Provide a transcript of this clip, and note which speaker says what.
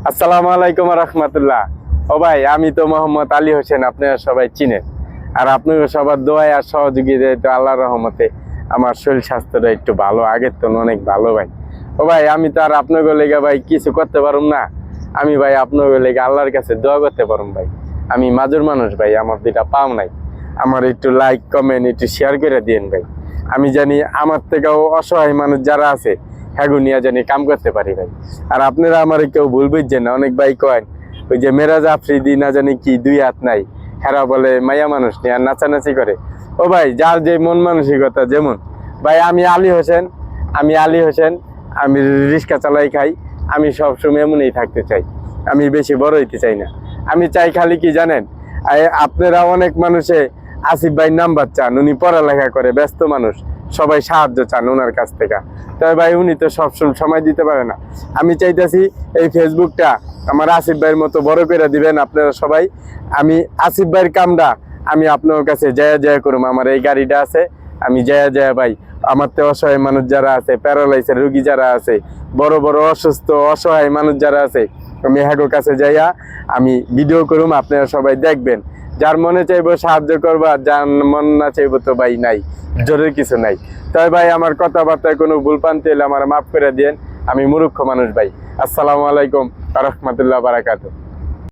Speaker 1: আসসালামু আলাইকুম রহমতুল্লাহ। ও ভাই, আমি তো মোহাম্মদ আলী হোসেন, আপনারা সবাই চিনেন। আর আপনাকে সবার দোয়ায় আর সহযোগিতায় তো আল্লাহর রহমতে আমার শরীর স্বাস্থ্যটা একটু ভালো, আগের তো অনেক ভালো ভাই। ও ভাই, আমি তো আর আপনাকে লেগে ভাই কিছু করতে পারুম না। আমি ভাই আপনাকে লেগে আল্লাহর কাছে দোয়া করতে পারুম ভাই। আমি মাজুর মানুষ ভাই, আমার দুইটা পাও নাই। আমার একটু লাইক কমেন্ট একটু শেয়ার করে দিন ভাই। আমি জানি আমার থেকেও অসহায় মানুষ যারা আছে হ্যাগু নিয়ে জানি কাম করতে পারি ভাই। আর আপনারা আমার কেউ ভুল বুঝছেন না। অনেক ভাই কয়েন ওই যে মেরাজ আফ্রিদি না জানি কি দুই হাত নাই, হেরা বলে মাইয়া মানুষ নিয়ে আর নাচানাচি করে। ও ভাই, যার যে মন মানসিকতা যেমন। ভাই আমি আলী হোসেন, আমি রিক্সা চালাই খাই। আমি সবসময় এমনই থাকতে চাই। আমি বেশি বড় হইতে চাই না। আমি চাই খালি কি জানেন, আপনারা অনেক মানুষে আসিফ ভাই নাম্বার চান, উনি পড়ালেখা করে ব্যস্ত মানুষ, সবাই সাহায্য চান ওনার কাছ থেকে। তবে ভাই উনি তো সবসময় সময় দিতে পারে না। আমি চাইতেছি এই ফেসবুকটা আমার আসিফ ভাইয়ের মতো বড় করে দিবেন আপনারা সবাই। আমি আসিফ ভাইয়ের কামটা আমি আপনার কাছে জয়া করুম। আমার এই গাড়িটা আছে, আমি জয়া ভাই আমার তো অসহায় মানুষ যারা আছে, প্যারালাইসের রোগী যারা আছে, বড় বড় অসুস্থ অসহায় মানুষ যারা আছে, আমি হ্যাগোর কাছে যাইয়া আমি ভিডিও করুম, আপনারা সবাই দেখবেন। যার মনে চাইবো সাহায্য করবা, যার মন না চাইবো তো ভাই নাই, জোরের কিছু নাই। তাই ভাই আমার কথাবার্তায় কোনো ভুল পান্তি হলে আমার মাফ করে দিয়েন। আমি মূর্খ মানুষ ভাই। আসসালামু আলাইকুম ওয়া রাহমাতুল্লাহি ওয়া বারাকাতুহু।